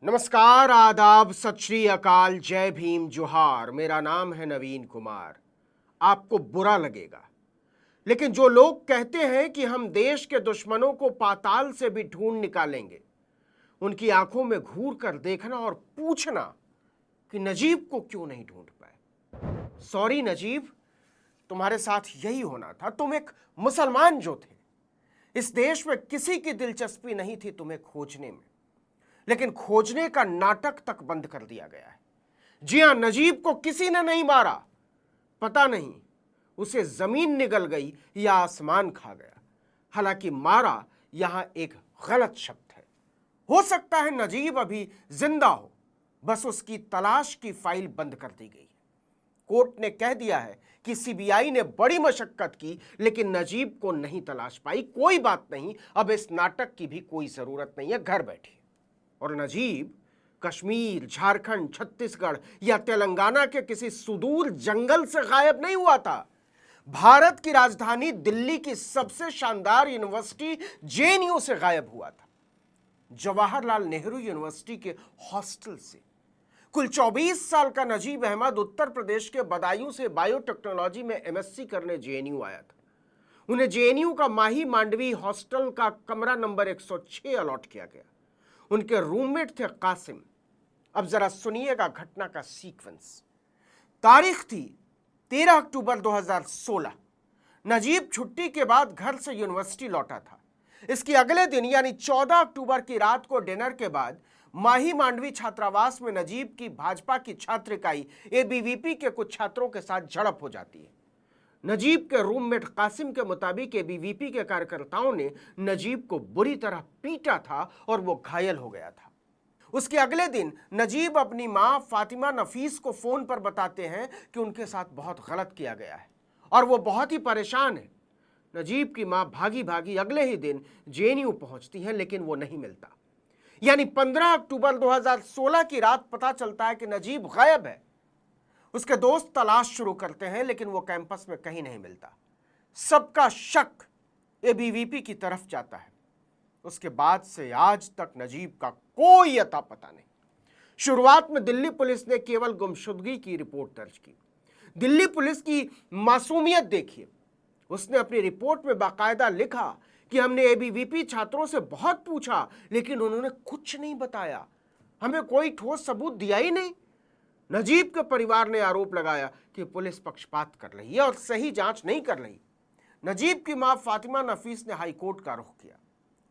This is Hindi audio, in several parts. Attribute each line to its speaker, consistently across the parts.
Speaker 1: नमस्कार, आदाब, सत श्री अकाल, जय भीम, जोहार। मेरा नाम है नवीन कुमार। आपको बुरा लगेगा, लेकिन जो लोग कहते हैं कि हम देश के दुश्मनों को पाताल से भी ढूंढ निकालेंगे, उनकी आंखों में घूर कर देखना और पूछना कि नजीब को क्यों नहीं ढूंढ पाए। सॉरी नजीब, तुम्हारे साथ यही होना था। तुम एक मुसलमान जो थे, इस देश में किसी की दिलचस्पी नहीं थी तुम्हें खोजने में, लेकिन खोजने का नाटक तक बंद कर दिया गया है। जी हां, नजीब को किसी ने नहीं मारा। पता नहीं उसे जमीन निगल गई या आसमान खा गया। हालांकि मारा यहां एक गलत शब्द है। हो सकता है नजीब अभी जिंदा हो, बस उसकी तलाश की फाइल बंद कर दी गई है। कोर्ट ने कह दिया है कि सीबीआई ने बड़ी मशक्कत की, लेकिन नजीब को नहीं तलाश पाई। कोई बात नहीं, अब इस नाटक की भी कोई जरूरत नहीं है, घर बैठिए। और नजीब कश्मीर, झारखंड, छत्तीसगढ़ या तेलंगाना के किसी सुदूर जंगल से गायब नहीं हुआ था। भारत की राजधानी दिल्ली की सबसे शानदार यूनिवर्सिटी जेएनयू से गायब हुआ था। जवाहरलाल नेहरू यूनिवर्सिटी के हॉस्टल से। कुल 24 साल का नजीब अहमद उत्तर प्रदेश के बदायूं से बायोटेक्नोलॉजी में एमएससी करने जेएनयू आया था। उन्हें जेएनयू का माही मांडवी हॉस्टल का कमरा नंबर 106 अलॉट किया गया। उनके रूममेट थे कासिम। अब जरा सुनिएगा घटना का सीक्वेंस। तारीख थी 13 अक्टूबर 2016। नजीब छुट्टी के बाद घर से यूनिवर्सिटी लौटा था। इसके अगले दिन यानी 14 अक्टूबर की रात को डिनर के बाद माही मांडवी छात्रावास में नजीब की भाजपा की छात्र इकाई एबीवीपी के कुछ छात्रों के साथ झड़प हो जाती है। नजीब के रूममेट कासिम के मुताबिक एबीवीपी के कार्यकर्ताओं ने नजीब को बुरी तरह पीटा था और वो घायल हो गया था। उसके अगले दिन नजीब अपनी मां फातिमा नफीस को फोन पर बताते हैं कि उनके साथ बहुत गलत किया गया है और वो बहुत ही परेशान है। नजीब की मां भागी भागी अगले ही दिन जेएनयू पहुंचती है, लेकिन वो नहीं मिलता। यानी 15 अक्टूबर 2016 की रात पता चलता है कि नजीब गायब है। उसके दोस्त तलाश शुरू करते हैं, लेकिन वो कैंपस में कहीं नहीं मिलता। सबका शक एबीवीपी की तरफ जाता है। उसके बाद से आज तक नजीब का कोई अता पता नहीं। शुरुआत में दिल्ली पुलिस ने केवल गुमशुदगी की रिपोर्ट दर्ज की। दिल्ली पुलिस की मासूमियत देखिए। उसने अपनी रिपोर्ट में बाकायदा लिखा कि हमने एबीवीपी छात्रों से बहुत पूछा, लेकिन उन्होंने कुछ नहीं बताया, हमें कोई ठोस सबूत दिया ही नहीं। नजीब के परिवार ने आरोप लगाया कि पुलिस पक्षपात कर रही है और सही जांच नहीं कर रही। नजीब की मां फातिमा नफीस ने हाईकोर्ट का रुख किया।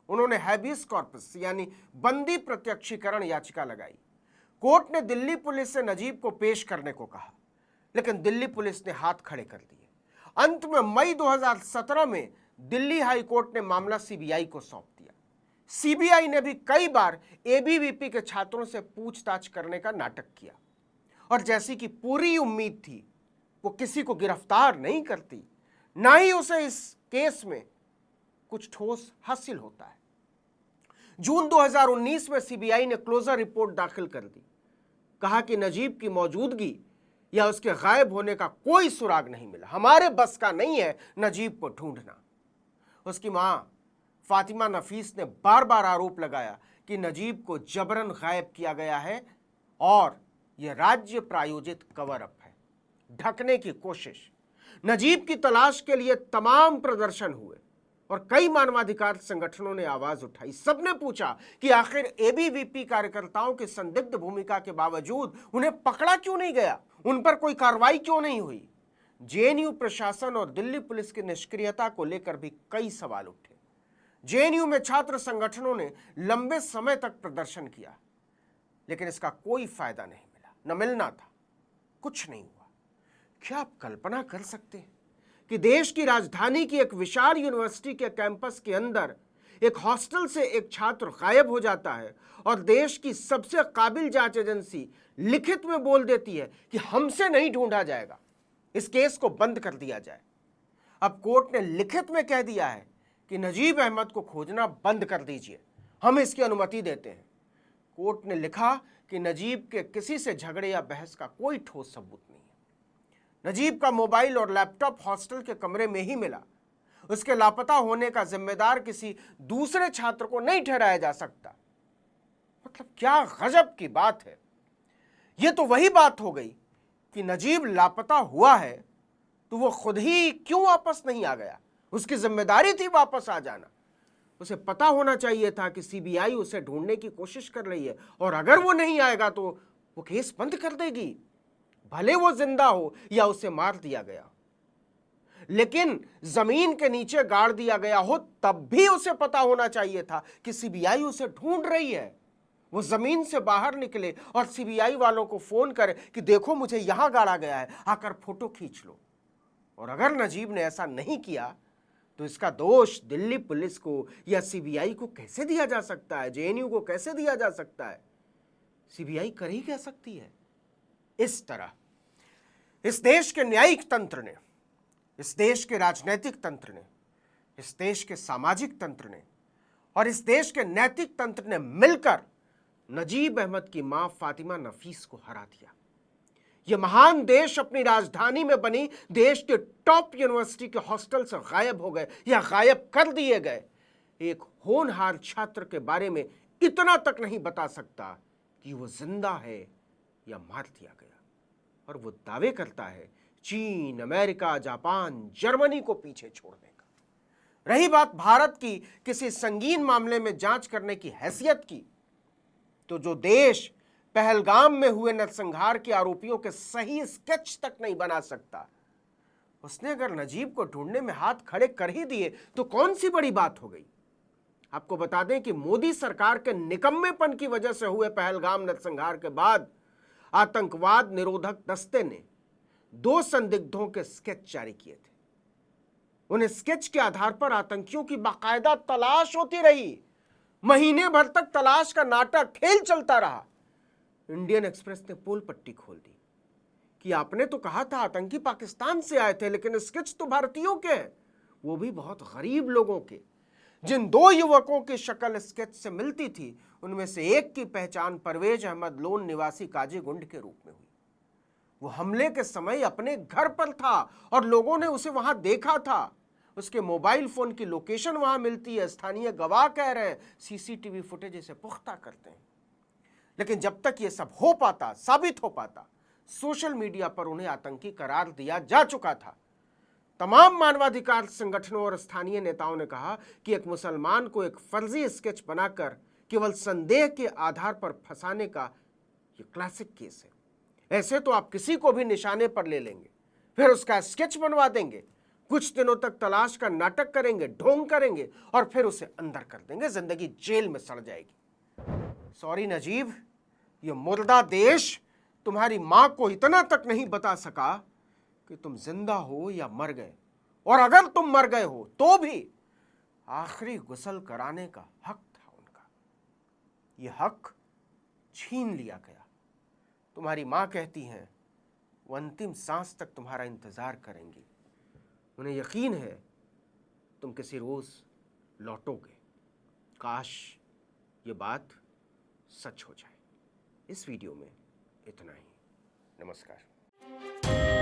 Speaker 1: उन्होंने हैबियस कॉर्पस यानी बंदी प्रत्यक्षीकरण याचिका लगाई। कोर्ट ने दिल्ली पुलिस से नजीब को पेश करने को कहा, लेकिन दिल्ली पुलिस ने हाथ खड़े कर दिए। अंत में मई 2017 में दिल्ली हाईकोर्ट ने मामला सीबीआई को सौंप दिया। सीबीआई ने भी कई बार एबीवीपी के छात्रों से पूछताछ करने का नाटक किया और जैसी कि पूरी उम्मीद थी, वो किसी को गिरफ्तार नहीं करती, ना ही उसे इस केस में कुछ ठोस हासिल होता है। जून 2019 में सीबीआई ने क्लोजर रिपोर्ट दाखिल कर दी। कहा कि नजीब की मौजूदगी या उसके गायब होने का कोई सुराग नहीं मिला। हमारे बस का नहीं है नजीब को ढूंढना। उसकी मां फातिमा नफीस ने बार बार आरोप लगाया कि नजीब को जबरन गायब किया गया है और यह राज्य प्रायोजित कवर अप है, ढकने की कोशिश। नजीब की तलाश के लिए तमाम प्रदर्शन हुए और कई मानवाधिकार संगठनों ने आवाज उठाई। सबने पूछा कि आखिर एबीवीपी कार्यकर्ताओं की संदिग्ध भूमिका के बावजूद उन्हें पकड़ा क्यों नहीं गया, उन पर कोई कार्रवाई क्यों नहीं हुई। जेएनयू प्रशासन और दिल्ली पुलिस की निष्क्रियता को लेकर भी कई सवाल उठे। जेएनयू में छात्र संगठनों ने लंबे समय तक प्रदर्शन किया, लेकिन इसका कोई फायदा नहीं मिला, न मिलना था, कुछ नहीं हुआ। क्या आप कल्पना कर सकते हैं कि देश की राजधानी की एक विशाल यूनिवर्सिटी के कैंपस के अंदर एक हॉस्टल से एक छात्र गायब हो जाता है और देश की सबसे काबिल जांच एजेंसी लिखित में बोल देती है कि हमसे नहीं ढूंढा जाएगा, इस केस को बंद कर दिया जाए। अब कोर्ट ने लिखित में कह दिया है कि नजीब अहमद को खोजना बंद कर दीजिए, हम इसकी अनुमति देते हैं। कोर्ट ने लिखा कि नजीब के किसी से झगड़े या बहस का कोई ठोस सबूत नहीं है। नजीब का मोबाइल और लैपटॉप हॉस्टल के कमरे में ही मिला। उसके लापता होने का जिम्मेदार किसी दूसरे छात्र को नहीं ठहराया जा सकता। मतलब क्या गजब की बात है। यह तो वही बात हो गई कि नजीब लापता हुआ है तो वो खुद ही क्यों वापस नहीं आ गया। उसकी जिम्मेदारी थी वापस आ जाना। उसे पता होना चाहिए था कि सीबीआई उसे ढूंढने की कोशिश कर रही है और अगर वो नहीं आएगा तो वो केस बंद कर देगी, भले वो जिंदा हो या उसे मार दिया गया। लेकिन जमीन के नीचे गाड़ दिया गया हो तब भी उसे पता होना चाहिए था कि सीबीआई उसे ढूंढ रही है। वो जमीन से बाहर निकले और सीबीआई वालों को फोन करे कि देखो मुझे यहां गाड़ा गया है, आकर फोटो खींच लो। और अगर नजीब ने ऐसा नहीं किया तो इसका दोष दिल्ली पुलिस को या सीबीआई को कैसे दिया जा सकता है, जेएनयू को कैसे दिया जा सकता है? सीबीआई कर ही क्या सकती है? इस तरह इस देश के न्यायिक तंत्र ने, इस देश के राजनीतिक तंत्र ने, इस देश के सामाजिक तंत्र ने और इस देश के नैतिक तंत्र ने मिलकर नजीब अहमद की मां फातिमा नफीस को हरा दिया। यह महान देश अपनी राजधानी में बनी देश के टॉप यूनिवर्सिटी के हॉस्टल से गायब हो गए या गायब कर दिए गए एक होनहार छात्र के बारे में इतना तक नहीं बता सकता कि वो जिंदा है या मार दिया गया। और वो दावे करता है चीन, अमेरिका, जापान, जर्मनी को पीछे छोड़ने का। रही बात भारत की किसी संगीन मामले में जांच करने की हैसियत की, तो जो देश पहलगाम में हुए नरसंहार के आरोपियों के सही स्केच तक नहीं बना सकता, उसने अगर नजीब को ढूंढने में हाथ खड़े कर ही दिए तो कौन सी बड़ी बात हो गई। आपको बता दें कि मोदी सरकार के निकम्मेपन की वजह से हुए पहलगाम नरसंहार के बाद आतंकवाद निरोधक दस्ते ने 2 संदिग्धों के स्केच जारी किए थे। उन स्केच के आधार पर आतंकियों की बाकायदा तलाश होती रही। महीने भर तक तलाश का नाटक खेल चलता रहा। इंडियन एक्सप्रेस ने पोल पट्टी खोल दी कि आपने तो कहा था आतंकी पाकिस्तान से आए थे, लेकिन स्केच तो भारतीयों के हैं, वो भी बहुत गरीब लोगों के। जिन 2 युवकों की शक्ल स्केच से मिलती थी उनमें से एक की पहचान परवेज अहमद लोन निवासी काजीगुंड के रूप में हुई। वो हमले के समय अपने घर पर था और लोगों ने उसे वहां देखा था। उसके मोबाइल फोन की लोकेशन वहां मिलती है। स्थानीय गवाह कह रहे हैं सीसीटीवी फुटेज इसे पुख्ता करते हैं। लेकिन जब तक ये सब हो पाता, साबित हो पाता, सोशल मीडिया पर उन्हें आतंकी करार दिया जा चुका था। तमाम मानवाधिकार संगठनों और स्थानीय नेताओं ने कहा कि एक मुसलमान को एक फर्जी स्केच बनाकर केवल संदेह के आधार पर फंसाने का यह क्लासिक केस है। ऐसे तो आप किसी को भी निशाने पर ले लेंगे, फिर उसका स्केच बनवा देंगे, कुछ दिनों तक तलाश का नाटक करेंगे, ढोंग करेंगे और फिर उसे अंदर कर देंगे, जिंदगी जेल में सड़ जाएगी। सॉरी नजीब, ये मुर्दा देश तुम्हारी मां को इतना तक नहीं बता सका कि तुम जिंदा हो या मर गए, और अगर तुम मर गए हो तो भी आखिरी गुस्ल कराने का हक था उनका। यह हक छीन लिया गया। तुम्हारी मां कहती हैं वो अंतिम सांस तक तुम्हारा इंतजार करेंगी। उन्हें यकीन है तुम किसी रोज लौटोगे। काश ये बात सच हो जाए। इस वीडियो में इतना ही। नमस्कार।